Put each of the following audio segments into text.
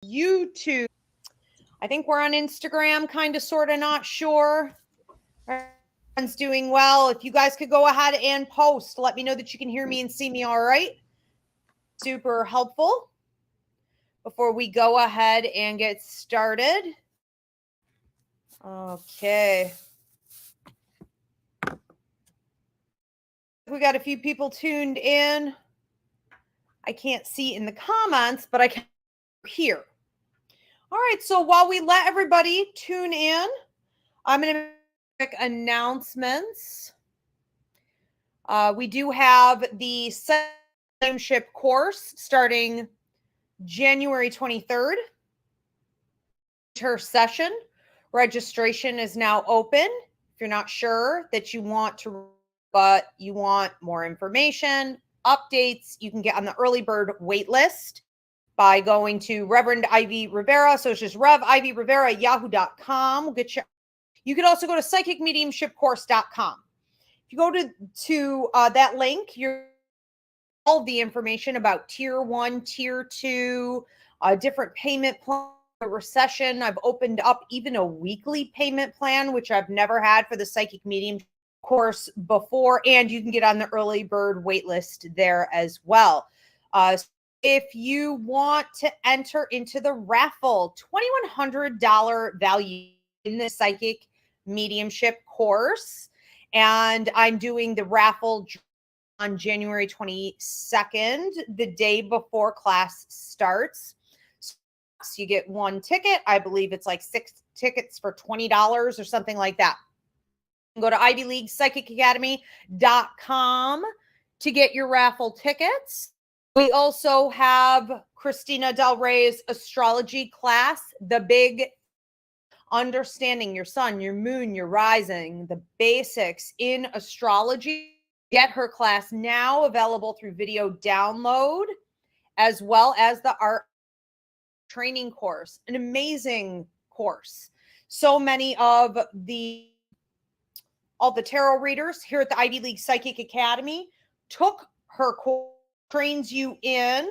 YouTube. I think we're on Instagram, kind of, sort of, not sure. Everyone's doing well. If you guys could go ahead and post, let me know that you can hear me and see me all right. Super helpful before we go ahead and get started. Okay. We got a few people tuned in. I can't see in the comments, but I can hear. All right, so while we let everybody tune in, I'm going to make announcements. We do have the Psychic Mediumship course starting January 23rd. Her session registration is now open. If you're not sure that you want to, but you want more information, updates, you can get on the early bird wait list by going to Reverend Ivy Rivera. So it's just Rev Ivy Rivera at yahoo.com. We'll get you. You could also go to psychicmediumshipcourse.com. If you go to that link, you're all the information about tier 1, tier 2, different payment plan. Recession. I've opened up even a weekly payment plan, which I've never had for the Psychic Medium course before, and you can get on the early bird wait list there as well. If you want to enter into the raffle, $2,100 value in the Psychic Mediumship course, and I'm doing the raffle on January 22nd, the day before class starts. So you get one ticket. I believe it's like 6 tickets for $20 or something like that. Go to ivyleaguepsychicacademy.com to get your raffle tickets. We also have Christina DelRey's astrology class, the big understanding your sun, your moon, your rising, the basics in astrology. Get her class now, available through video download, as well as the art training course, an amazing course. So many of all the tarot readers here at the Ivy League Psychic Academy took her course, trains you in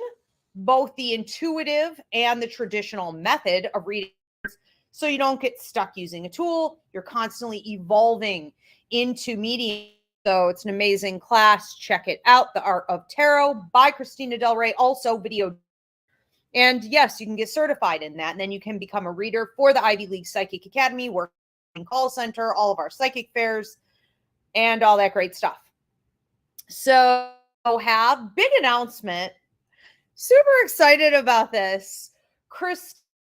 both the intuitive and the traditional method of reading, so you don't get stuck using a tool. You're constantly evolving into medium. So it's an amazing class. Check it out. The Art of Tarot by Christina DelRey, also video. And yes, you can get certified in that. And then you can become a reader for the Ivy League Psychic Academy, work in call center, all of our psychic fairs, and all that great stuff. So have big announcement. Super excited about this.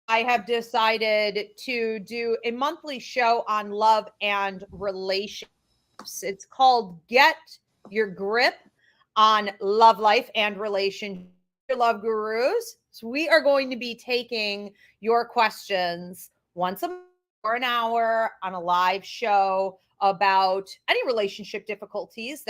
I have decided to do a monthly show on love and relationships. It's called Get Your Grip on Love Life and Relationships. Your love gurus. So we are going to be taking your questions once a month for an hour on a live show about any relationship difficulties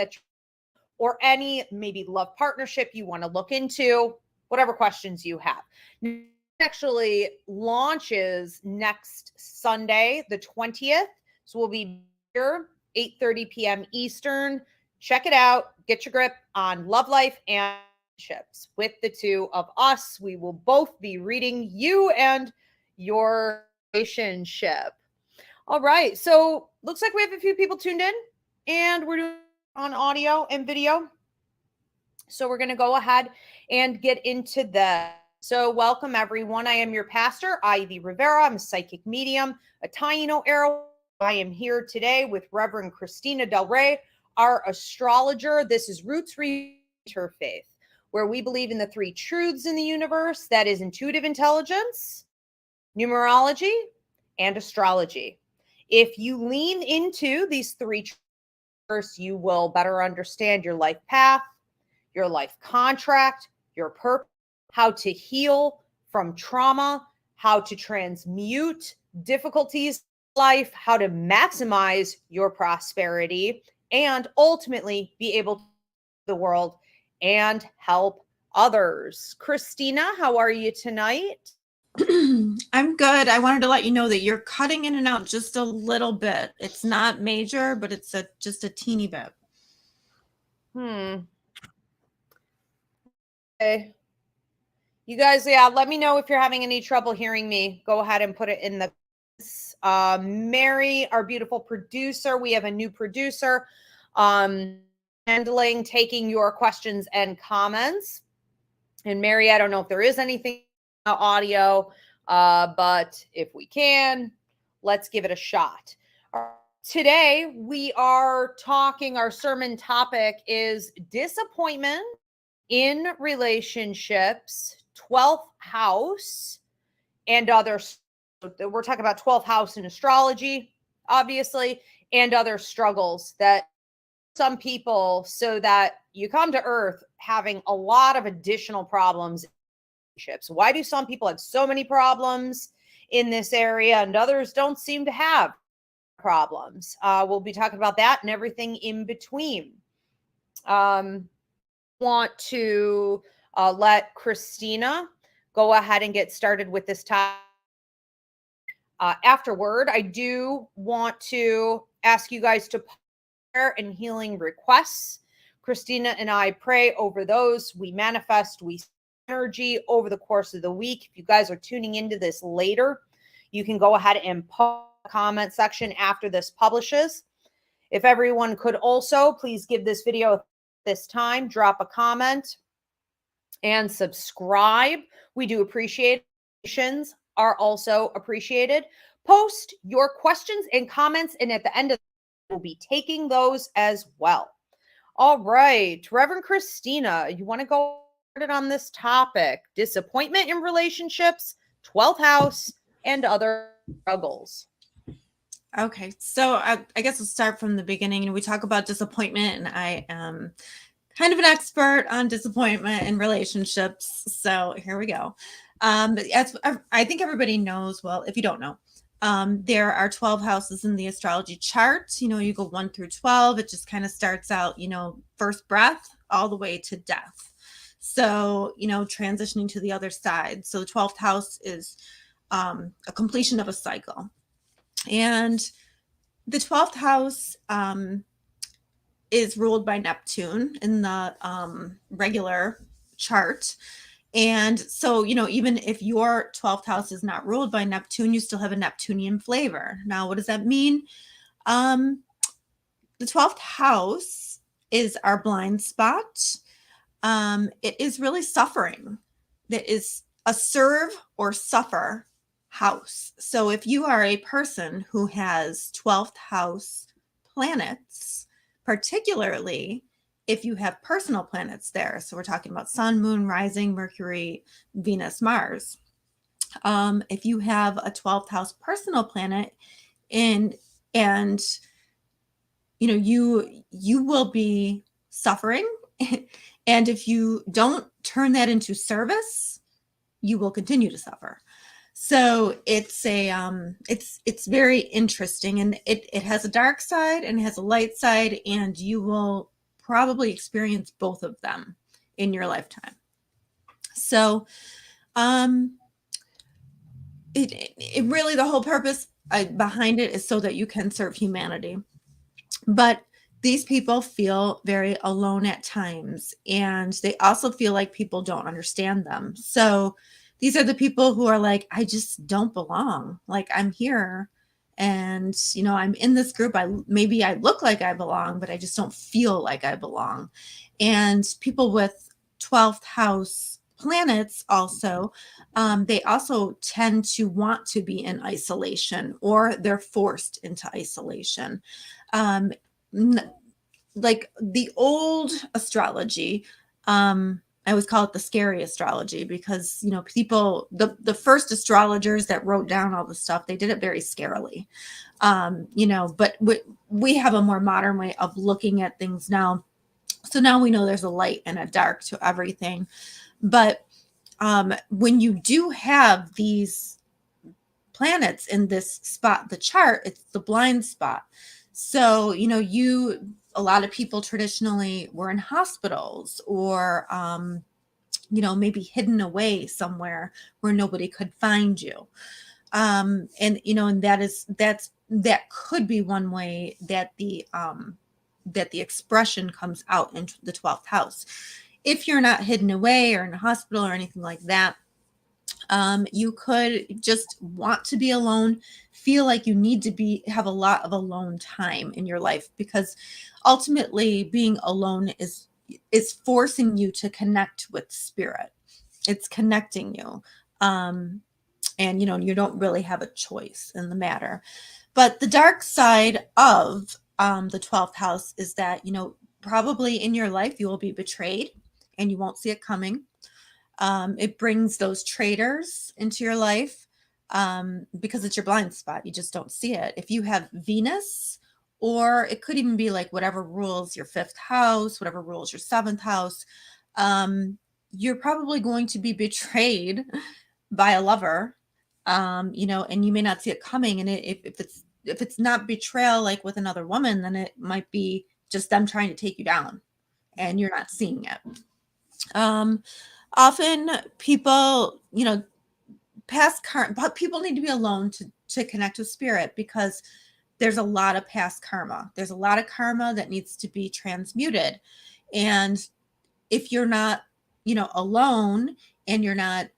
or any maybe love partnership you want to look into, whatever questions you have. It actually launches next Sunday, the 20th. So we'll be here 8:30 p.m. Eastern. Check it out. Get your grip on love life and with the two of us. We will both be reading you and your relationship. All right, so looks like we have a few people tuned in, and we're doing on audio and video, so we're going to go ahead and get into that. So welcome everyone. I am your pastor, Ivy Rivera. I'm a psychic medium, a Taino era. I am here today with Reverend Christina DelRey, our astrologer. This is Roots Interfaith, where we believe in the 3 truths in the universe. That is intuitive intelligence, numerology, and astrology. If you lean into these 3 truths, you will better understand your life path, your life contract, your purpose, how to heal from trauma, how to transmute difficulties in life, how to maximize your prosperity, and ultimately be able to the world and help others. Christina, how are you tonight? I'm good. I wanted to let you know that you're cutting in and out just a little bit. It's not major, but it's just a teeny bit. Okay. You guys, yeah, let me know if you're having any trouble hearing me. Go ahead and put it in the Mary, our beautiful producer. We have a new producer handling, taking your questions and comments. And Mary, I don't know if there is anything audio, but if we can, let's give it a shot. Today, we are talking, our sermon topic is disappointment in relationships, 12th house, and others. We're talking about 12th house in astrology, obviously, and other struggles that some people, so that you come to Earth having a lot of additional problems in relationships. Why do some people have so many problems in this area and others don't seem to have problems? We'll be talking about that and everything in between. Want to let Christina go ahead and get started with this topic. Afterward, I do want to ask you guys to prayer and healing requests. Christina and I pray over those. We manifest, we energy over the course of the week. If you guys are tuning into this later, you can go ahead and post in the comment section after this publishes. If everyone could also please give this video this time, drop a comment and subscribe. We do appreciate it. Are also appreciated. Post your questions and comments, and at the end of we'll be taking those as well. All right, Reverend Christina, you want to go on this topic, disappointment in relationships, 12th house, and other struggles. Okay, so I guess we'll start from the beginning. We talk about disappointment, and I am kind of an expert on disappointment in relationships. So here we go. As I think everybody knows, well, if you don't know, there are 12 houses in the astrology chart. You know, you go 1 through 12. It just kind of starts out, you know, first breath all the way to death. So, you know, transitioning to the other side. So the 12th house is a completion of a cycle. And the 12th house is ruled by Neptune in the regular chart. And so, you know, even if your 12th house is not ruled by Neptune, you still have a Neptunian flavor. Now, what does that mean? The 12th house is our blind spot. It is really suffering. That is a serve or suffer house. So if you are a person who has 12th house planets, particularly if you have personal planets there, so we're talking about Sun, Moon, Rising, Mercury, Venus, Mars. If you have a 12th house personal planet, and you know you will be suffering, and if you don't turn that into service, you will continue to suffer. So it's a it's very interesting, and it has a dark side and it has a light side, and you will probably experience both of them in your lifetime. So it really, the whole purpose behind it is so that you can serve humanity. But these people feel very alone at times, and they also feel like people don't understand them. So these are the people who are like, I just don't belong. Like, I'm here and, you know, I'm in this group. Maybe I look like I belong, but I just don't feel like I belong. And people with 12th house planets also, they also tend to want to be in isolation, or they're forced into isolation. Like the old astrology, I always call it the scary astrology, because, you know, people, the first astrologers that wrote down all the stuff, they did it very scarily, you know, but we have a more modern way of looking at things now. So now we know there's a light and a dark to everything. But when you do have these planets in this spot, the chart, it's the blind spot. So, you know, a lot of people traditionally were in hospitals, or, you know, maybe hidden away somewhere where nobody could find you. And, you know, and that could be one way that the expression comes out into the 12th house. If you're not hidden away or in a hospital or anything like that, You could just want to be alone, feel like you need to have a lot of alone time in your life, because ultimately being alone is forcing you to connect with spirit. It's connecting you. And you don't really have a choice in the matter. But the dark side of the 12th house is that, probably in your life you will be betrayed and you won't see it coming. It brings those traitors into your life because it's your blind spot. You just don't see it. If you have Venus, or it could even be like whatever rules your 5th house, whatever rules your 7th house, you're probably going to be betrayed by a lover, and you may not see it coming. And if it's not betrayal like with another woman, then it might be just them trying to take you down and you're not seeing it. Often people, past karma, but people need to be alone to connect with spirit, because there's a lot of past karma. There's a lot of karma that needs to be transmuted. And if you're not, alone, and you're not,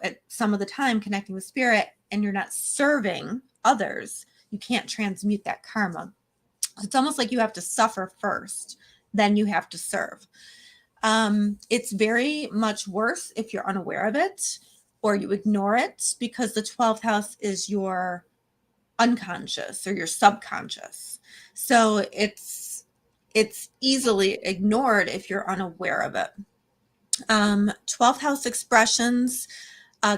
at some of the time connecting with spirit, and you're not serving others, you can't transmute that karma. It's almost like you have to suffer first, then you have to serve. It's very much worse if you're unaware of it or you ignore it, because the 12th house is your unconscious or your subconscious. So it's easily ignored if you're unaware of it. 12th house expressions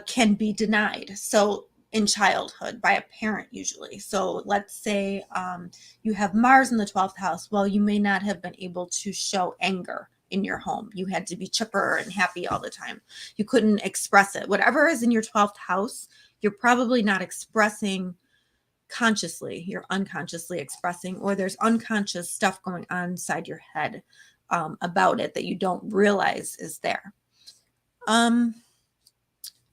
can be denied. So in childhood by a parent usually. So let's say you have Mars in the 12th house. Well, you may not have been able to show anger in your home. You had to be chipper and happy all the time. You couldn't express it. Whatever is in your 12th house, you're probably not expressing consciously. You're unconsciously expressing, or there's unconscious stuff going on inside your head about it that you don't realize is there.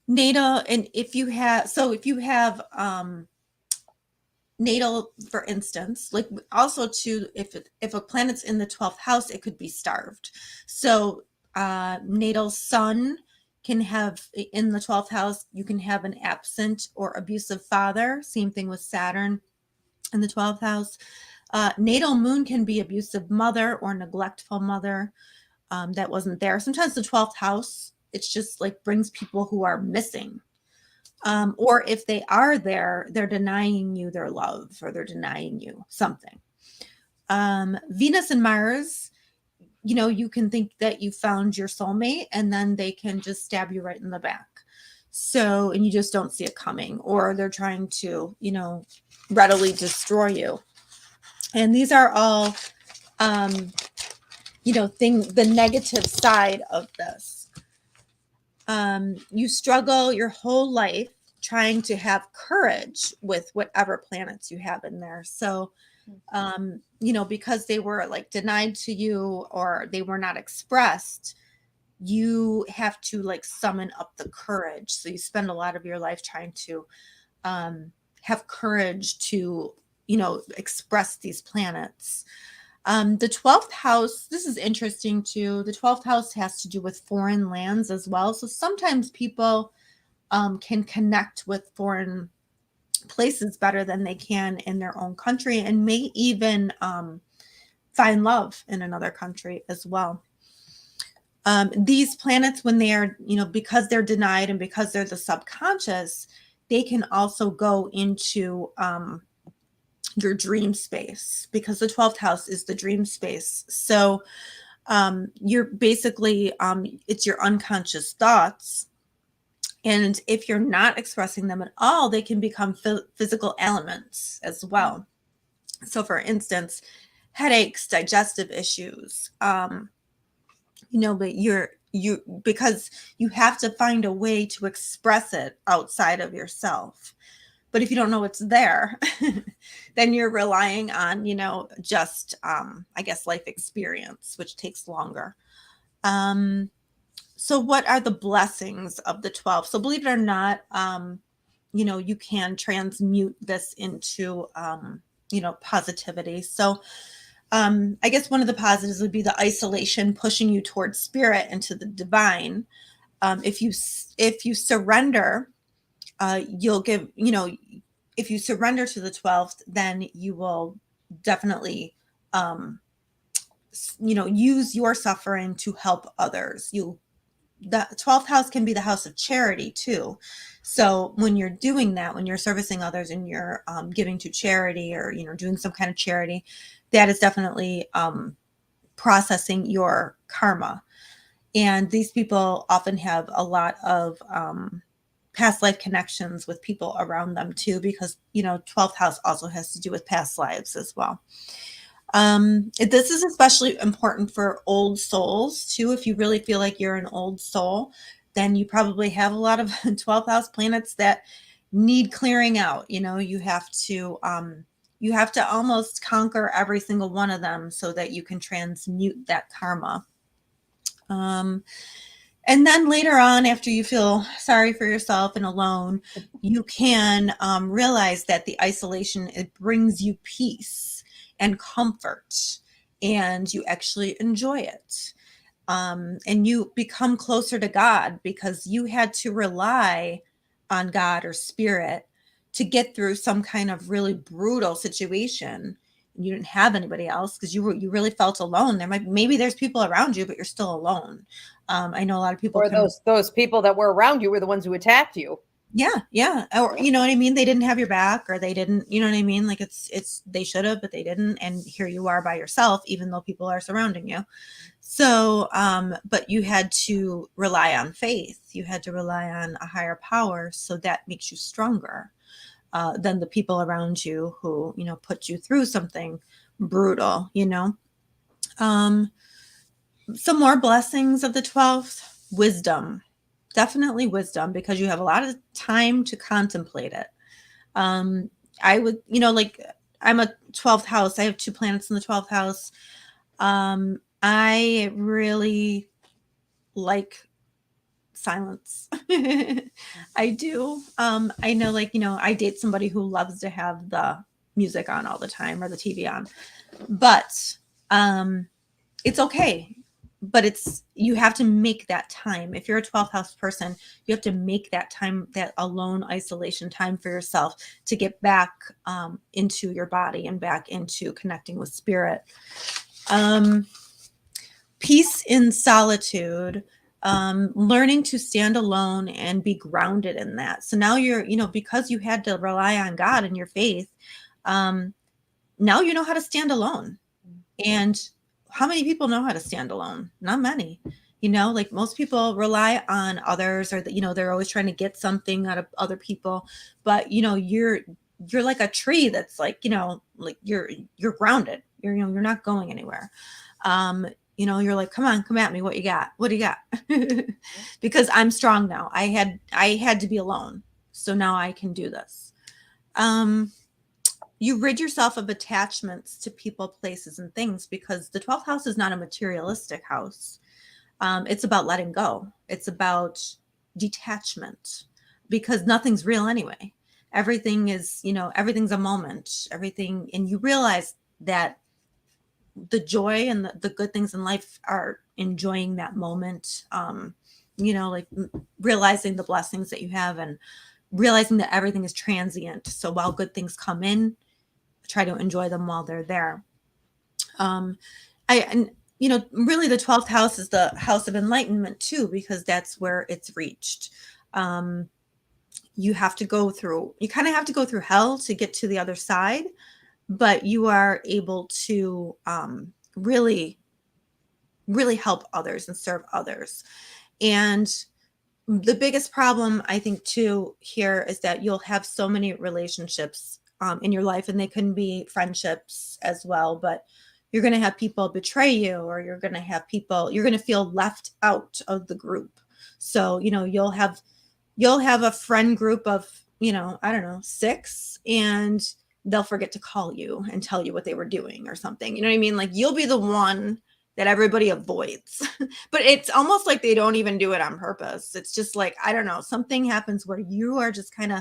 Natal, and if you have natal, for instance, like also too, if a planet's in the 12th house, it could be starved. So natal sun can have in the 12th house, you can have an absent or abusive father. Same thing with Saturn in the 12th house. Natal moon can be abusive mother or neglectful mother that wasn't there. Sometimes the 12th house, it's just like brings people who are missing. Or if they are there, they're denying you their love, or they're denying you something. Venus and Mars, you can think that you found your soulmate, and then they can just stab you right in the back. So, and you just don't see it coming, or they're trying to, readily destroy you. And these are all, the negative side of this. You struggle your whole life trying to have courage with whatever planets you have in there. So, because they were like denied to you, or they were not expressed, you have to like summon up the courage. So you spend a lot of your life trying to have courage to, express these planets. The 12th house, this is interesting too. The 12th house has to do with foreign lands as well. So sometimes people can connect with foreign places better than they can in their own country, and may even find love in another country as well. These planets, when they are, because they're denied and because they're the subconscious, they can also go into your dream space, because the 12th house is the dream space. So you're basically, it's your unconscious thoughts. And if you're not expressing them at all, they can become physical ailments as well. So for instance, headaches, digestive issues, but because you have to find a way to express it outside of yourself. But if you don't know it's there, then you're relying on, just, I guess, life experience, which takes longer. So what are the blessings of the 12? So believe it or not, you can transmute this into, positivity. So I guess one of the positives would be the isolation, pushing you towards spirit and to the divine. If you surrender, you'll give, if you surrender to the 12th, then you will definitely, use your suffering to help others. The 12th house can be the house of charity too. So when you're doing that, when you're servicing others and you're giving to charity, or doing some kind of charity, that is definitely processing your karma. And these people often have a lot of past life connections with people around them too, because 12th house also has to do with past lives as well. This is especially important for old souls too. If you really feel like you're an old soul, then you probably have a lot of 12th house planets that need clearing out. You have to almost conquer every single one of them so that you can transmute that karma. And then later on, after you feel sorry for yourself and alone, you can realize that the isolation, it brings you peace and comfort, and you actually enjoy it. And you become closer to God because you had to rely on God or spirit to get through some kind of really brutal situation. You didn't have anybody else because you really felt alone. Maybe there's people around you, but you're still alone. I know a lot of people. Or those people that were around you were the ones who attacked you. Yeah. Or you know what I mean? They didn't have your back, or they didn't, you know what I mean? Like they should have, but they didn't. And here you are by yourself, even though people are surrounding you. So, but you had to rely on faith. You had to rely on a higher power. So that makes you stronger than the people around you who, put you through something brutal, Some more blessings of the 12th, wisdom. Definitely wisdom, because you have a lot of time to contemplate it. I would, I'm a 12th house. I have 2 planets in the 12th house. I really like silence. I do. I know, I date somebody who loves to have the music on all the time or the TV on, but it's okay. But you have to make that time. If you're a 12th house person, you have to make that time, that alone isolation time for yourself, to get back into your body and back into connecting with spirit. Peace in solitude, learning to stand alone and be grounded in that. So now you're, because you had to rely on God and your faith, now you know how to stand alone. And how many people know how to stand alone? Not many. Most people rely on others, or they're always trying to get something out of other people. But you're like a tree that's you're grounded. You're not going anywhere. You're like, come on, come at me. What you got? What do you got? Because I'm strong now. I had to be alone, so now I can do this. You rid yourself of attachments to people, places, and things, because the 12th house is not a materialistic house. It's about letting go. It's about detachment, because nothing's real anyway. Everything is, everything's a moment, everything. And you realize that the joy and the good things in life are enjoying that moment. Realizing the blessings that you have, and realizing that everything is transient. So while good things come in, try to enjoy them while they're there. Really the 12th house is the house of enlightenment too, because that's where it's reached. You kind of have to go through hell to get to the other side, but you are able to really, really help others and serve others. And the biggest problem, I think, too, here is that you'll have so many relationships in your life, and they can be friendships as well, but you're going to have people betray you, or you're going to feel left out of the group. So, you'll have a friend group of, 6, and they'll forget to call you and tell you what they were doing or something. You know what I mean? Like, you'll be the one that everybody avoids, but it's almost like they don't even do it on purpose. It's just like, I don't know, something happens where you are just kind of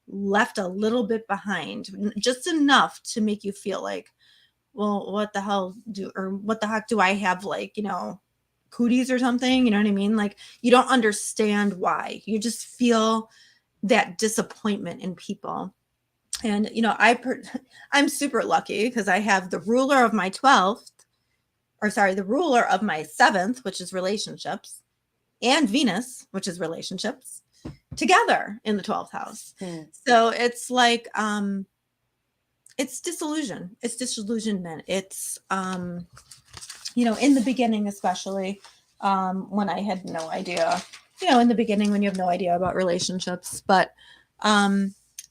left a little bit behind, just enough to make you feel like, well, what the heck do I have, cooties or something. You know what I mean? Like you don't understand why. You just feel that disappointment in people. And, you know, I'm super lucky because I have the ruler of my 12th, or sorry, the ruler of my 7th, which is relationships, and Venus, which is relationships, together in the 12th house. So it's like, it's disillusion. It's disillusionment. It's, you know, in the beginning, especially when I had no idea, you know, in the beginning when you have no idea about relationships. But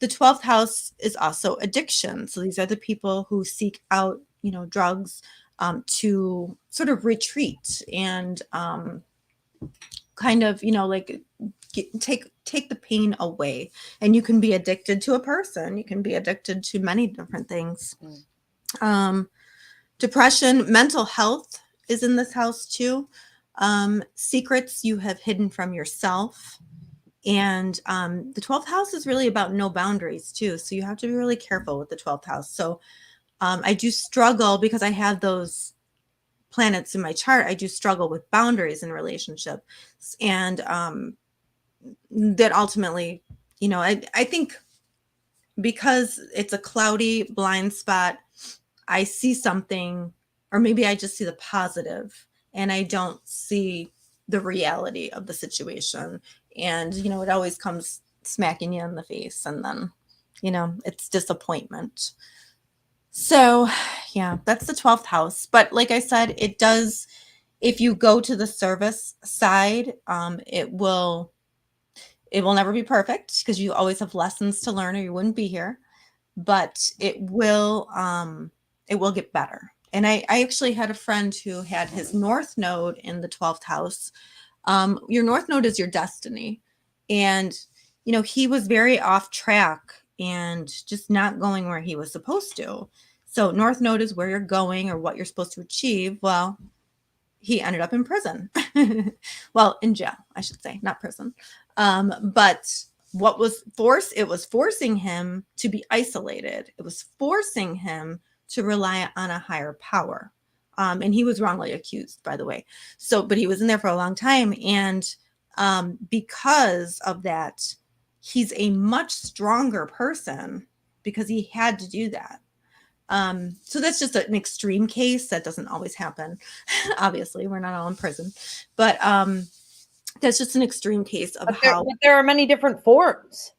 the 12th house is also addiction. So these are the people who seek out, you know, drugs to sort of retreat and kind of, you know, like take the pain away. And you can be addicted to a person. You can be addicted to many different things. Depression, mental health is in this house too. Secrets you have hidden from yourself. And the 12th house is really about no boundaries too. So you have to be really careful with the 12th house. So I do struggle because I have those planets in my chart. I do struggle with boundaries in relationships. And that ultimately, you know, I think because it's a cloudy blind spot, I see something, or maybe I just see the positive and I don't see the reality of the situation. And, you know, it always comes smacking you in the face. And then, you know, it's disappointment. So, yeah, that's the 12th house. But like I said, it does, if you go to the service side, it will never be perfect because you always have lessons to learn or you wouldn't be here. But it will get better. And I actually had a friend who had his North Node in the 12th house. Your North Node is your destiny. And, you know, he was very off track and just not going where he was supposed to. So North Node is where you're going or what you're supposed to achieve. Well, he ended up in prison. Well, in jail, I should say, not prison. But what was it was forcing him to be isolated. It was forcing him to rely on a higher power. And he was wrongly accused, by the way. So, but he was in there for a long time. And because of that, he's a much stronger person because he had to do that. So that's just an extreme case. That doesn't always happen. Obviously, we're not all in prison. But that's just an extreme case of but there are many different forms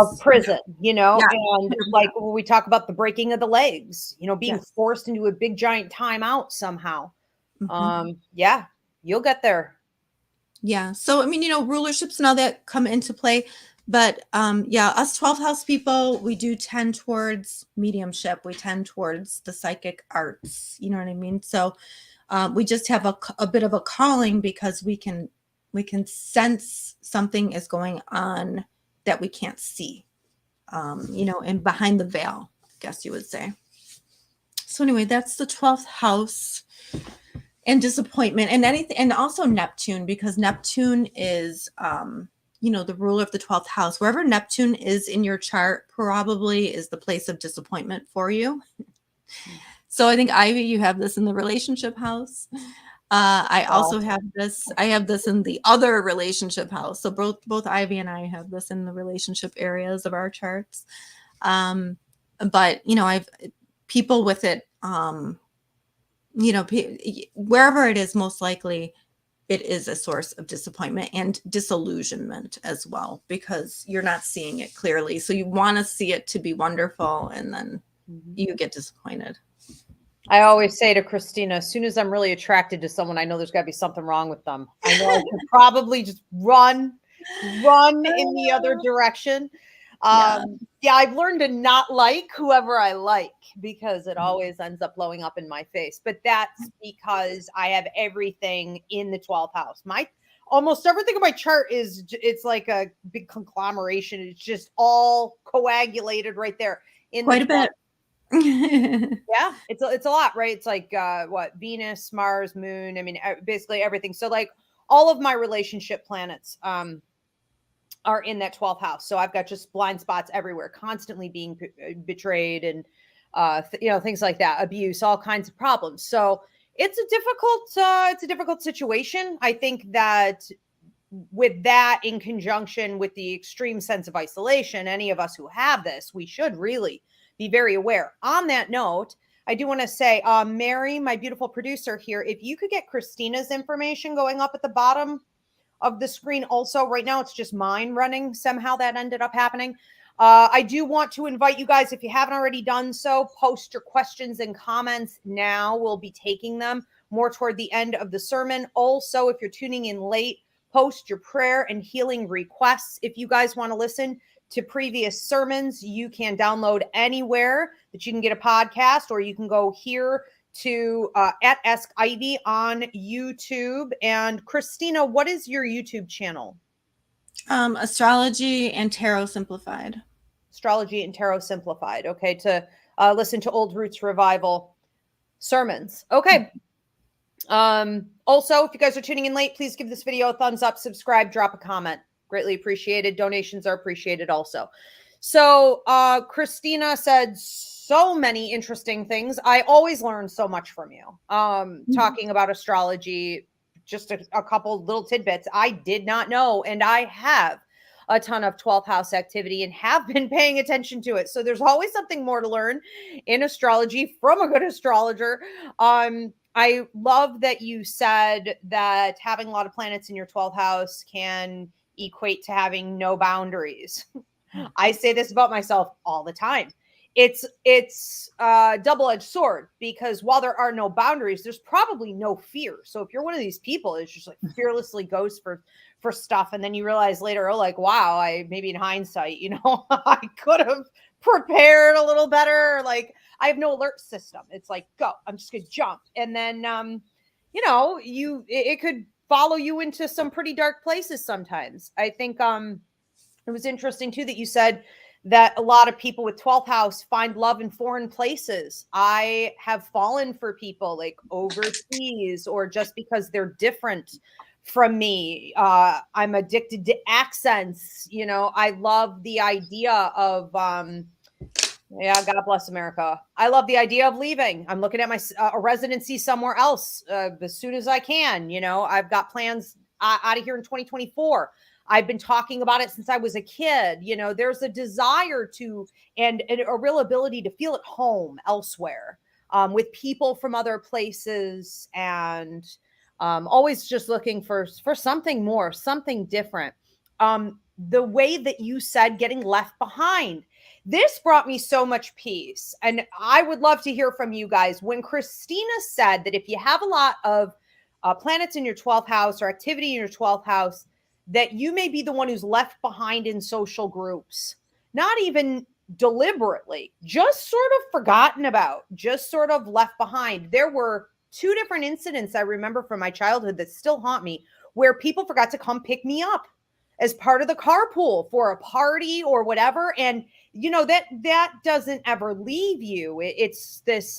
of prison, you know, and like when we talk about the breaking of the legs, you know, being forced into a big giant timeout somehow. Yeah, you'll get there. Yeah. So, I mean, you know, rulerships and all that come into play. But yeah, us 12th house people, we do tend towards mediumship. We tend towards the psychic arts. You know what I mean? So we just have a bit of a calling because we can sense something is going on that we can't see, you know, and behind the veil, I guess you would say. So anyway, that's the 12th house and disappointment and anything. And also Neptune, because Neptune is, you know, the ruler of the 12th house. Wherever Neptune is in your chart probably is the place of disappointment for you. So I think, Ivy, you have this in the relationship house. I also have this. I have this in the other relationship house. So both Ivy and I have this in the relationship areas of our charts. But, you know, I've people with it, you know, wherever it is, most likely it is a source of disappointment and disillusionment as well, because you're not seeing it clearly. So you want to see it to be wonderful, and then you get disappointed. I always say to Christina, as soon as I'm really attracted to someone, I know there's got to be something wrong with them. I know I should probably just run in the other direction. Yeah, I've learned to not like whoever I like because it always ends up blowing up in my face. But that's because I have everything in the 12th house. Almost everything in my chart it's like a big conglomeration. It's just all coagulated right there. Quite a bit. Yeah, it's a lot, right? It's like Venus, Mars, Moon. I mean, basically everything. So like all of my relationship planets are in that 12th house. So I've got just blind spots everywhere, constantly being betrayed and you know, things like that, abuse, all kinds of problems. So it's a difficult situation. I think that with that in conjunction with the extreme sense of isolation, any of us who have this, we should really be very aware. On that note, I do want to say, Mary, my beautiful producer here, if you could get Christina's information going up at the bottom of the screen. Also, right now, it's just mine running. Somehow that ended up happening. I do want to invite you guys, if you haven't already done so, post your questions and comments now. We'll be taking them more toward the end of the sermon. Also, if you're tuning in late, post your prayer and healing requests. If you guys want to listen to previous sermons, you can download anywhere that you can get a podcast, or you can go here to at Ask Ivy on YouTube. And Christina, what is your YouTube channel? Astrology and Tarot Simplified. Astrology and Tarot Simplified. Okay, to listen to Old Roots Revival sermons. Okay. Also, if you guys are tuning in late, please give this video a thumbs up, subscribe, drop a comment. Greatly appreciated. Donations are appreciated also. So Christina said so many interesting things. I always learn so much from you. Talking about astrology, just a couple little tidbits I did not know. And I have a ton of 12th house activity and have been paying attention to it. So there's always something more to learn in astrology from a good astrologer. I love that you said that having a lot of planets in your 12th house can equate to having no boundaries. I say this about myself all the time. It's a double-edged sword, because while there are no boundaries, there's probably no fear. So if you're one of these people that just like fearlessly goes for stuff, and then you realize later, oh, like, wow, maybe in hindsight, I could have prepared a little better. Like, I have no alert system. It's like, go, I'm just gonna jump. And then it could follow you into some pretty dark places sometimes. I think it was interesting too that you said that a lot of people with 12th house find love in foreign places. I have fallen for people like overseas, or just because they're different from me. I'm addicted to accents. I love the idea of, yeah, God bless America. I love the idea of leaving. I'm looking at a residency somewhere else as soon as I can. I've got plans out of here in 2024. I've been talking about it since I was a kid. There's a desire to, and a real ability to feel at home elsewhere, with people from other places, and always just looking for something more, something different. The way that you said getting left behind, this brought me so much peace. And I would love to hear from you guys. When Christina said that if you have a lot of planets in your 12th house or activity in your 12th house, that you may be the one who's left behind in social groups, not even deliberately, just sort of forgotten about, just sort of left behind. There were 2 different incidents I remember from my childhood that still haunt me, where people forgot to come pick me up as part of the carpool for a party or whatever. And, that doesn't ever leave you. It's this,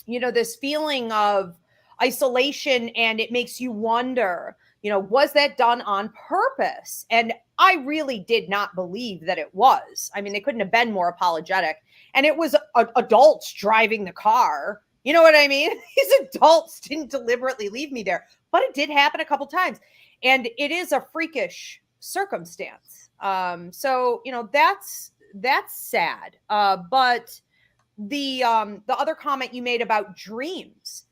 this feeling of isolation, and it makes you wonder, was that done on purpose? And I really did not believe that it was. I mean, they couldn't have been more apologetic. And it was adults driving the car. You know what I mean? These adults didn't deliberately leave me there, but it did happen a couple times. And it is a freakish circumstance. So, that's sad. But the other comment you made about dreams,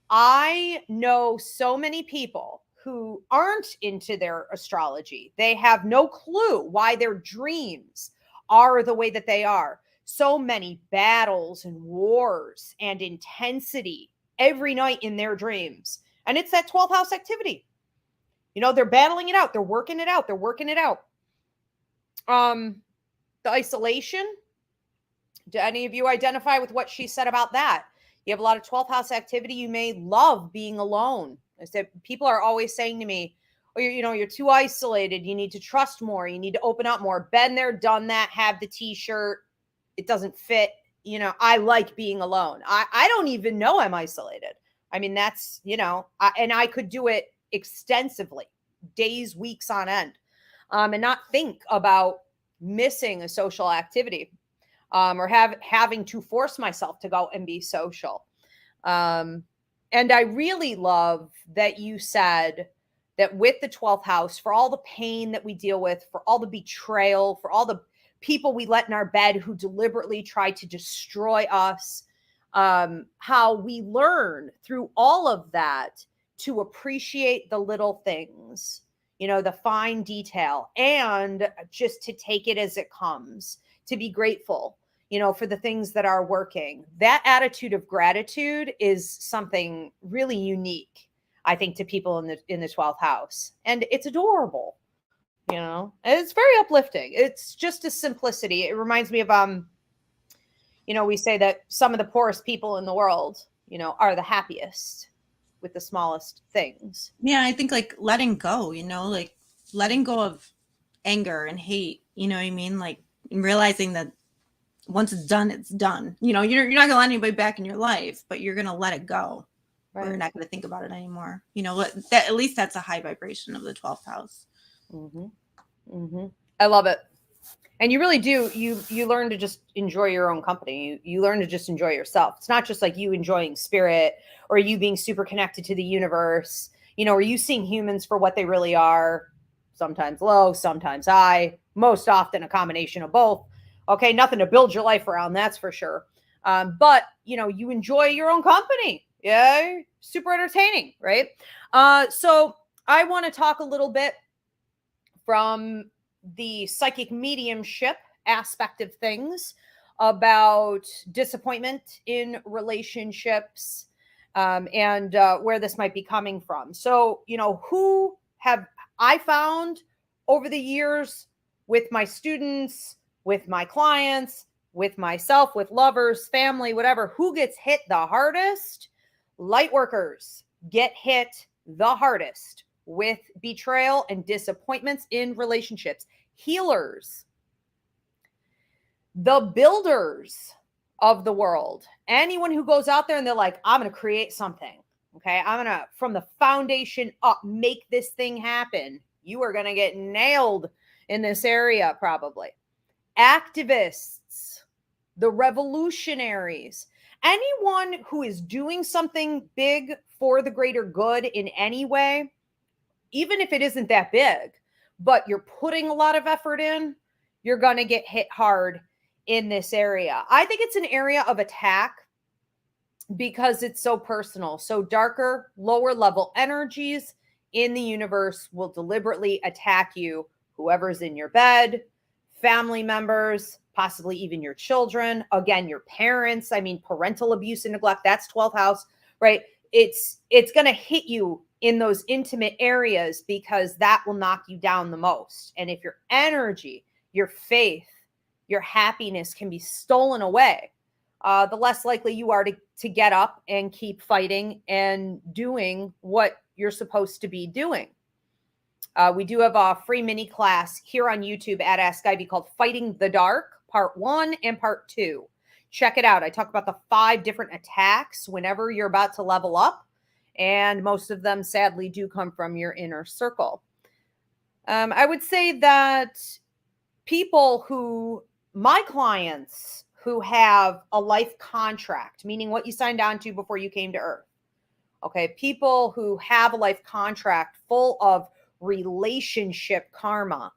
I know so many people who aren't into their astrology. They have no clue why their dreams are the way that they are. So many battles and wars and intensity every night in their dreams. And it's that 12th house activity. They're battling it out. They're working it out. They're working it out. The isolation. Do any of you identify with what she said about that? You have a lot of 12th house activity. You may love being alone. I said, people are always saying to me, oh, you're too isolated. You need to trust more. You need to open up more. Been there, done that, have the t-shirt. It doesn't fit. I like being alone. I don't even know I'm isolated. I mean, that's, and I could do it extensively, days, weeks on end, and not think about missing a social activity, or having to force myself to go and be social. And I really love that you said that with the 12th house, for all the pain that we deal with, for all the betrayal, for all the people we let in our bed who deliberately try to destroy us, how we learn through all of that to appreciate the little things, you know, the fine detail, and just to take it as it comes, to be grateful, you know, for the things that are working. That attitude of gratitude is something really unique, I think, to people in the 12th house. And it's adorable, you know, and it's very uplifting. It's just a simplicity. It reminds me of, you know, we say that some of the poorest people in the world, you know, are the happiest with the smallest things. Yeah, I think like letting go, you know, like letting go of anger and hate, you know what I mean? Like realizing that once it's done, it's done. You know, you're not gonna let anybody back in your life, but you're gonna let it go. Right. Or you're not gonna think about it anymore. You know, that at least that's a high vibration of the 12th house. Mm-hmm. Mm-hmm. I love it. And you really do. You learn to just enjoy your own company. You learn to just enjoy yourself. It's not just like you enjoying spirit or you being super connected to the universe, you know, or you seeing humans for what they really are, sometimes low, sometimes high, most often a combination of both. Okay, nothing to build your life around, that's for sure. But, you know, you enjoy your own company. Yeah, super entertaining, right? So I want to talk a little bit from the psychic mediumship aspect of things about disappointment in relationships, and where this might be coming from. So, you know, who have I found over the years with my students, with my clients, with myself, with lovers, family, whatever, who gets hit the hardest? Light workers get hit the hardest with betrayal and disappointments in relationships. Healers, the builders of the world, anyone who goes out there and they're like, I'm going to create something. Okay, I'm going to, from the foundation up, make this thing happen. You are going to get nailed in this area, probably. Activists, the revolutionaries, anyone who is doing something big for the greater good in any way, even if it isn't that big, but you're putting a lot of effort in, you're going to get hit hard in this area. I think it's an area of attack because it's so personal. So darker, lower level energies in the universe will deliberately attack you, whoever's in your bed, family members, possibly even your children, again, your parents. I mean, parental abuse and neglect, that's 12th house, right? It's going to hit you in those intimate areas because that will knock you down the most. And if your energy, your faith, your happiness can be stolen away, the less likely you are to get up and keep fighting and doing what you're supposed to be doing. We do have a free mini class here on YouTube at Ask Ivy called Fighting the Dark, Part 1 and Part 2. Check it out. I talk about the 5 different attacks whenever you're about to level up. And most of them, sadly, do come from your inner circle. I would say that my clients who have a life contract, meaning what you signed on to before you came to Earth. Okay, people who have a life contract full of relationship karma.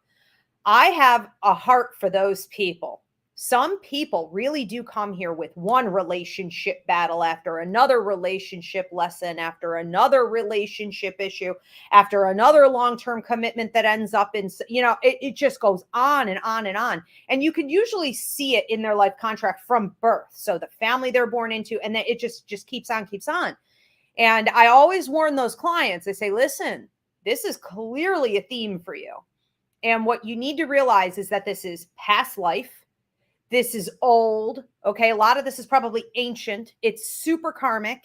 I have a heart for those people. Some people really do come here with one relationship battle after another relationship lesson, after another relationship issue, after another long-term commitment that ends up in, you know, it just goes on and on and on. And you can usually see it in their life contract from birth. So the family they're born into, and then it just keeps on, keeps on. And I always warn those clients, I say, listen, this is clearly a theme for you. And what you need to realize is that this is past life. This is old. Okay. A lot of this is probably ancient. It's super karmic.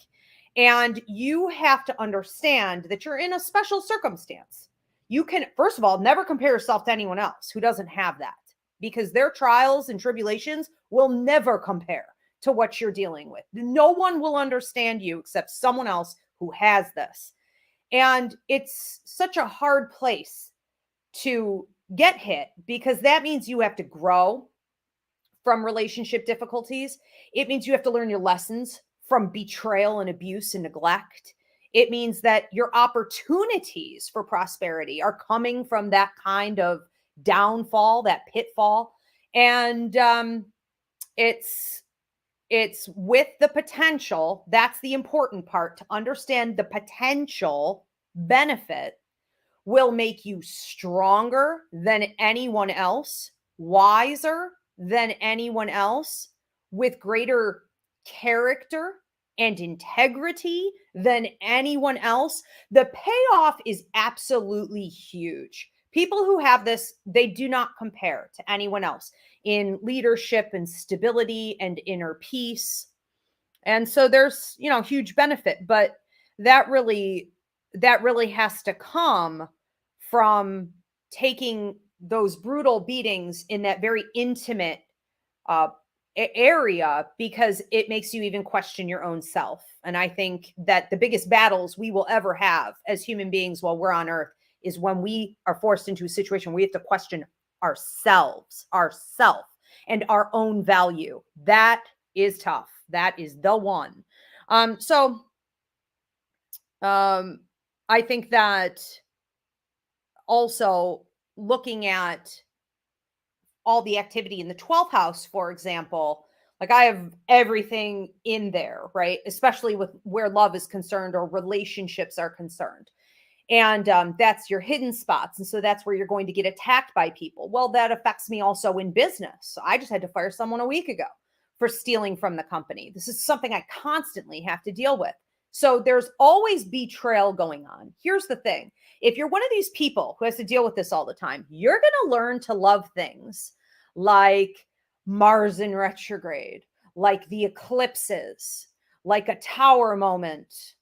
And you have to understand that you're in a special circumstance. You can, first of all, never compare yourself to anyone else who doesn't have that, because their trials and tribulations will never compare to what you're dealing with. No one will understand you except someone else who has this. And it's such a hard place to get hit because that means you have to grow from relationship difficulties. It means you have to learn your lessons from betrayal and abuse and neglect. It means that your opportunities for prosperity are coming from that kind of downfall, that pitfall. And it's with the potential. That's the important part, to understand the potential benefit will make you stronger than anyone else, wiser than anyone else, with greater character and integrity than anyone else. The payoff is absolutely huge. People who have this, they do not compare to anyone else in leadership and stability and inner peace. And so there's, huge benefit, but that really has to come from taking those brutal beatings in that very intimate area, because it makes you even question your own self. And I think that the biggest battles we will ever have as human beings while we're on earth is when we are forced into a situation where we have to question ourselves, ourself, and our own value. That is tough. That is the one. I think that also looking at all the activity in the 12th house, for example, like I have everything in there, right? Especially with where love is concerned or relationships are concerned. And that's your hidden spots. And so that's where you're going to get attacked by people. Well, that affects me also in business. So I just had to fire someone a week ago for stealing from the company. This is something I constantly have to deal with. So there's always betrayal going on. Here's the thing. If you're one of these people who has to deal with this all the time, you're going to learn to love things like Mars in retrograde, like the eclipses, like a tower moment,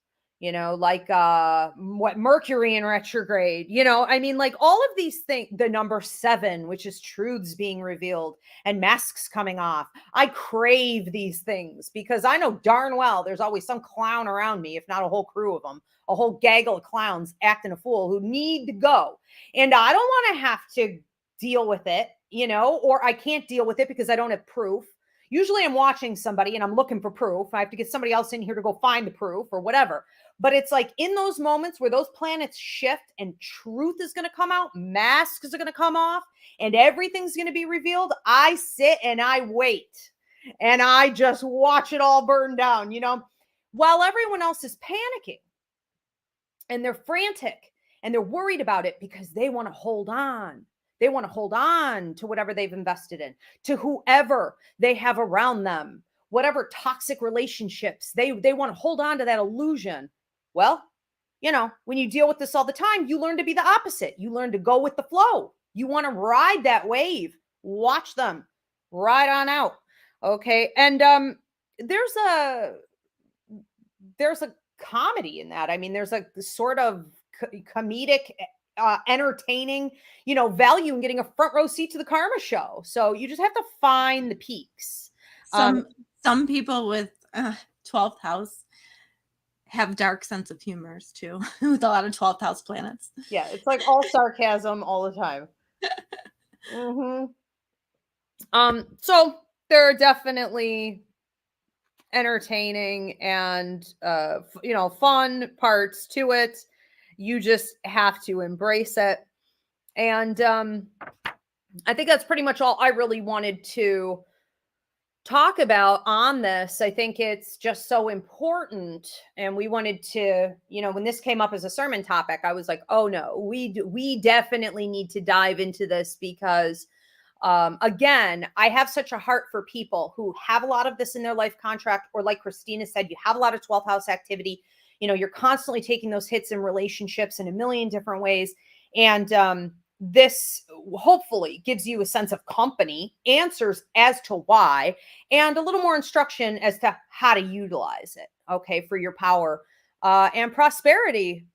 like what Mercury in retrograde, like all of these things, the number 7, which is truths being revealed and masks coming off. I crave these things because I know darn well there's always some clown around me, if not a whole crew of them, a whole gaggle of clowns acting a fool who need to go. And I don't want to have to deal with it, or I can't deal with it because I don't have proof. Usually I'm watching somebody and I'm looking for proof. I have to get somebody else in here to go find the proof or whatever. But it's like in those moments where those planets shift and truth is going to come out, masks are going to come off, and everything's going to be revealed, I sit and I wait and I just watch it all burn down, while everyone else is panicking and they're frantic and they're worried about it because they want to hold on. They want to hold on to whatever they've invested in, to whoever they have around them, whatever toxic relationships, they want to hold on to that illusion. Well, when you deal with this all the time, you learn to be the opposite. You learn to go with the flow. You want to ride that wave, watch them ride on out. Okay. And there's a comedy in that. I mean, there's a sort of comedic entertaining, value in getting a front row seat to the karma show. So you just have to find the peaks. Some people with 12th house have dark sense of humors too, with a lot of 12th house planets. Yeah, it's like all sarcasm all the time. So there are definitely entertaining and fun parts to it. You just have to embrace it. And I think that's pretty much all I really wanted to talk about on this. I think it's just so important. And we wanted to, when this came up as a sermon topic, I was like, oh no, we definitely need to dive into this because again, I have such a heart for people who have a lot of this in their life contract, or like Christina said, you have a lot of 12th house activity. You're constantly taking those hits in relationships in a million different ways. And this hopefully gives you a sense of company, answers as to why, and a little more instruction as to how to utilize it, okay, for your power and prosperity.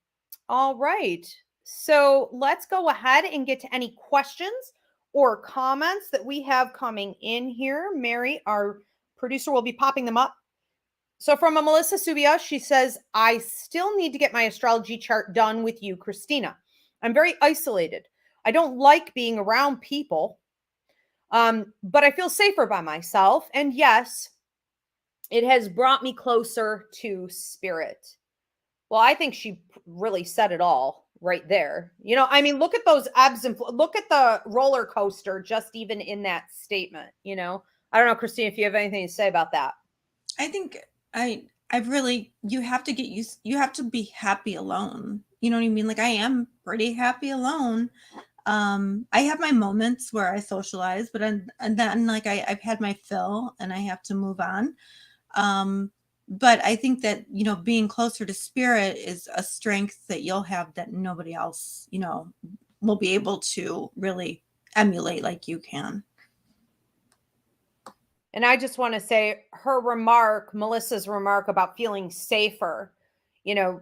All right. So let's go ahead and get to any questions or comments that we have coming in here. Mary, our producer, will be popping them up. So from a Melissa Subia, she says, I still need to get my astrology chart done with you, Christina. I'm very isolated. I don't like being around people, but I feel safer by myself. And yes, It has brought me closer to spirit. Well, I think she really said it all right there. You know, I mean, look at those ebbs and look at the roller coaster just even in that statement, you know. I don't know, Christine, if you have anything to say about that. I think I've really, you have to get used, you have to be happy alone. You know what I mean? Like I am pretty happy alone. I have my moments where I socialize, but and then like I've had my fill and I have to move on. But I think that, you know, being closer to spirit is a strength that you'll have that nobody else, you know, will be able to really emulate like you can. And I just want to say her remark, Melissa's remark about feeling safer, you know,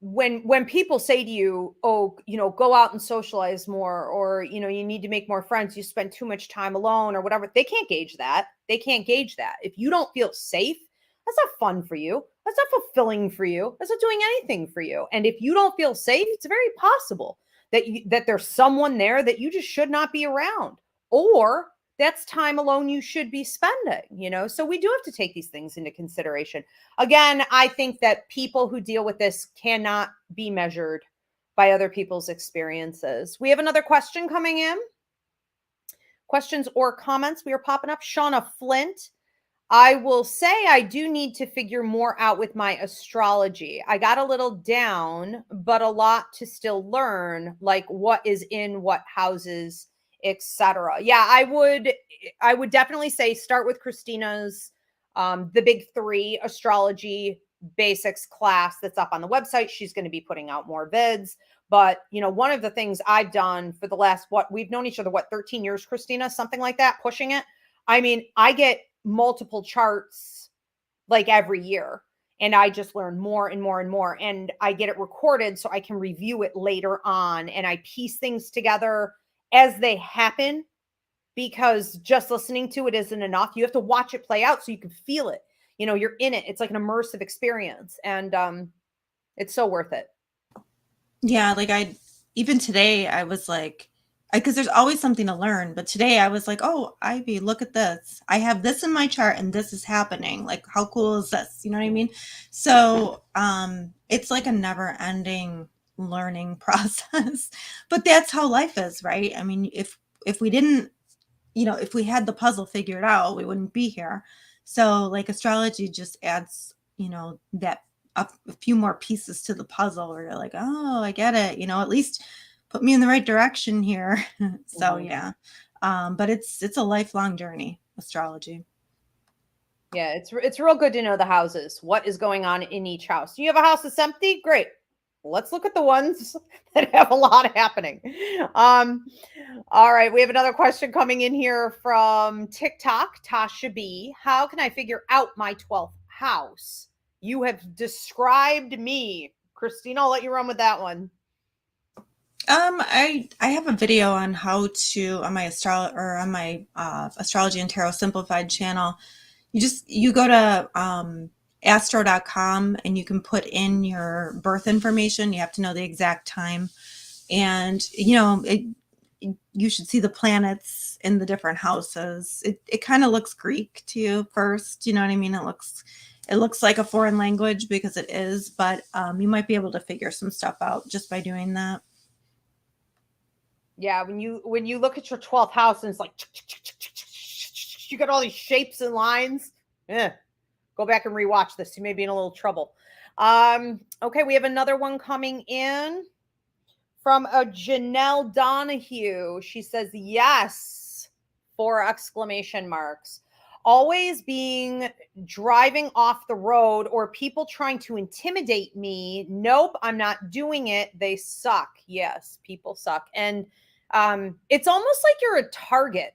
when people say to you, oh, you know, go out and socialize more, or, you know, you need to make more friends, you spend too much time alone or whatever, they can't gauge that. They can't gauge that. If you don't feel safe, that's not fun for you. That's not fulfilling for you. That's not doing anything for you. And if you don't feel safe, it's very possible that that there's someone there that you just should not be around, or that's time alone you should be spending, you know? So we do have to take these things into consideration. Again, I think that people who deal with this cannot be measured by other people's experiences. We have another question coming in. Questions or comments? We are popping up. Shauna Flint. I will say I do need to figure more out with my astrology. I got a little down, but a lot to still learn, like what is in what houses, etc. Yeah, I would definitely say start with Christina's the Big Three astrology basics class that's up on the website. She's going to be putting out more vids. But, you know, one of the things I've done for the last, we've known each other, 13 years, Christina, something like that, pushing it. I mean, I get multiple charts like every year, and I just learn more and more and more, and I get it recorded so I can review it later on, and I piece things together as they happen, because just listening to it isn't enough. You have to watch it play out so you can feel it. You know, you're in it. It's like an immersive experience, and it's so worth it. Yeah, like even today I was like, because there's always something to learn, but today I was like, oh, Ivy, look at this. I have this in my chart and this is happening. Like, how cool is this? You know what I mean? So it's like a never ending learning process, but that's how life is, right? I mean, if we didn't, you know, if we had the puzzle figured out, we wouldn't be here. So like astrology just adds, you know, that a few more pieces to the puzzle where you're like, oh, I get it. You know, at least put me in the right direction here. So yeah. But it's a lifelong journey, astrology. Yeah, it's real good to know the houses, what is going on in each house. You have a house that's empty? Great. Let's look at the ones that have a lot happening. All right, we have another question coming in here from TikTok, Tasha B. How can I figure out my 12th house? You have described me. Christina, I'll let you run with that one. I have a video on how to on my astrology and tarot simplified channel. You go to astro.com and you can put in your birth information. You have to know the exact time, and you know you should see the planets in the different houses. It kind of looks Greek to you first, you know what I mean? It looks like a foreign language because it is, but you might be able to figure some stuff out just by doing that. Yeah, when you look at your 12th house and it's like you got all these shapes and lines. Go back and rewatch this. You may be in a little trouble. Okay, we have another one coming in from a Janelle Donahue. She says, yes, 4 exclamation marks. Always being driving off the road or people trying to intimidate me. Nope, I'm not doing it. They suck. Yes, people suck. And it's almost like you're a target.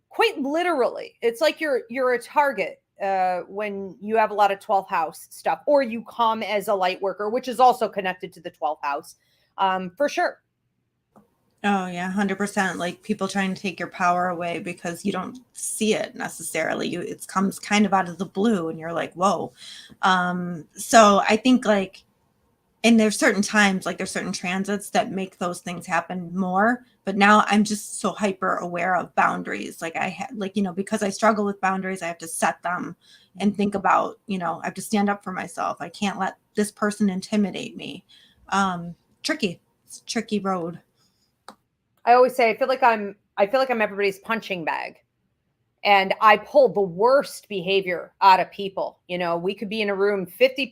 Quite literally. It's like you're a target when you have a lot of 12th house stuff, or you come as a light worker, which is also connected to the 12th house, for sure. Oh yeah, 100%. Like people trying to take your power away because you don't see it necessarily. It comes kind of out of the blue, and you're like, whoa. So I think like, and there's certain times, like there's certain transits that make those things happen more But now I'm just so hyper aware of boundaries. Like I had, like, because I struggle with boundaries, I have to set them and think about, I have to stand up for myself. I can't let this person intimidate me. Tricky. It's a tricky road. I always say, I feel like I'm everybody's punching bag. And I pull the worst behavior out of people. We could be in a room, 50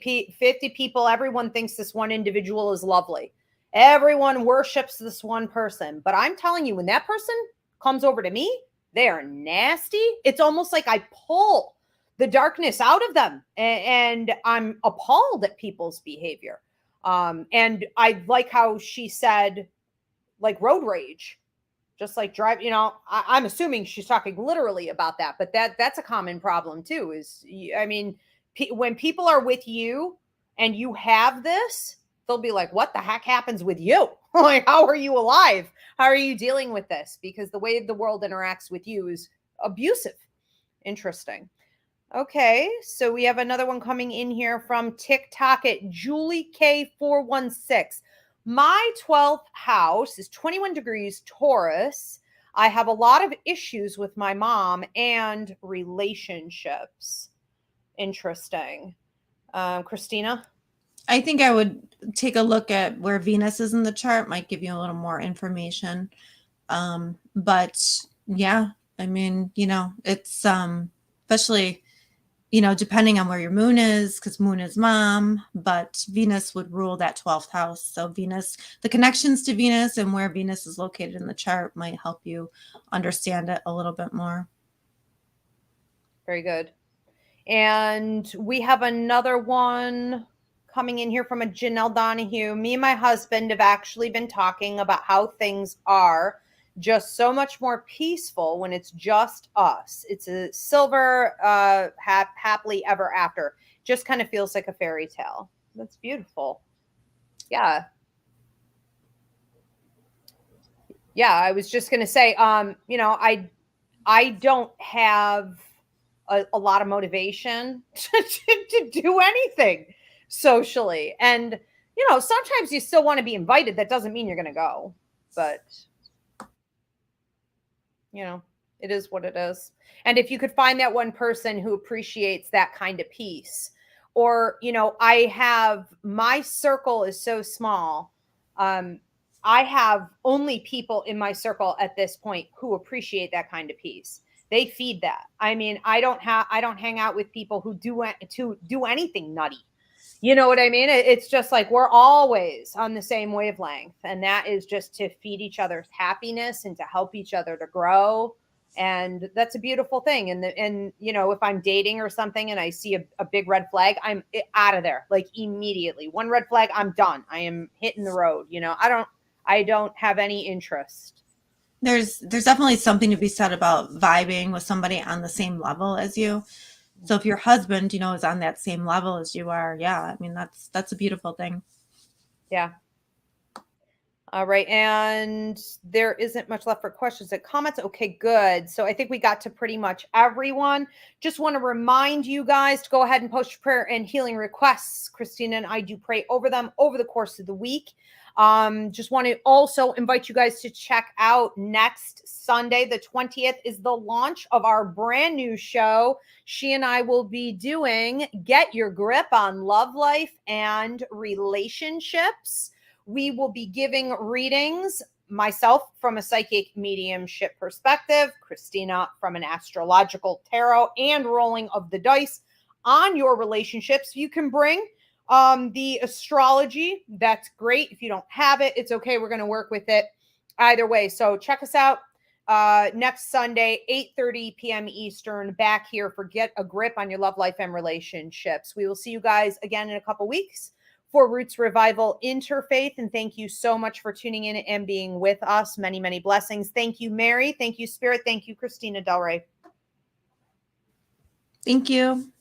people. Everyone thinks this one individual is lovely. Everyone worships this one person. But I'm telling you, when that person comes over to me, they are nasty. It's almost like I pull the darkness out of them. And I'm appalled at people's behavior. And I like how she said, like, road rage. Just like drive, I'm assuming she's talking literally about that, but that's a common problem too. When people are with you and you have this, they'll be like, what the heck happens with you? Like, how are you alive? How are you dealing with this? Because the way the world interacts with you is abusive. Interesting. Okay, so we have another one coming in here from TikTok at Julie K416. My 12th house is 21 degrees Taurus. I have a lot of issues with my mom and relationships. Interesting. Christina? I think I would take a look at where Venus is in the chart. Might give you a little more information. But yeah, it's especially, depending on where your moon is, because moon is mom, but Venus would rule that 12th house. So Venus, the connections to Venus and where Venus is located in the chart might help you understand it a little bit more. Very good. And we have another one coming in here from a Janelle Donahue. Me and my husband have actually been talking about how things are just so much more peaceful when it's just us. It's a silver, happily ever after. Just kind of feels like a fairy tale. That's beautiful. Yeah. Yeah, I was just going to say, I don't have a lot of motivation to do anything socially. And, sometimes you still want to be invited. That doesn't mean you're going to go, but it is what it is. And if you could find that one person who appreciates that kind of peace, or, my circle is so small. I have only people in my circle at this point who appreciate that kind of peace. They feed that. I don't hang out with people who do anything nutty. You know what I mean? It's just like we're always on the same wavelength, and that is just to feed each other's happiness and to help each other to grow. And that's a beautiful thing. And if I'm dating or something and I see a big red flag, I'm out of there, like immediately. One red flag, I'm done. I am hitting the road. I don't have any interest. There's definitely something to be said about vibing with somebody on the same level as you. So if your husband, is on that same level as you are, yeah, that's a beautiful thing. Yeah. All right. And there isn't much left for questions and comments. Okay, good. So I think we got to pretty much everyone. Just want to remind you guys to go ahead and post your prayer and healing requests. Christina and I do pray over them over the course of the week. Just want to also invite you guys to check out next Sunday, the 20th, is the launch of our brand new show. She and I will be doing Get Your Grip on Love Life and Relationships. We will be giving readings, myself from a psychic mediumship perspective, Christina from an astrological tarot and rolling of the dice on your relationships. You can bring the astrology. That's great. If you don't have it, it's okay. We're going to work with it either way. So check us out next Sunday, 8:30 p.m. Eastern, back here for Get a Grip on Your Love Life and Relationships. We will see you guys again in a couple weeks for Roots Revival Interfaith. And thank you so much for tuning in and being with us. Many, many blessings. Thank you, Mary. Thank you, Spirit. Thank you, Christina DelRey. Thank you.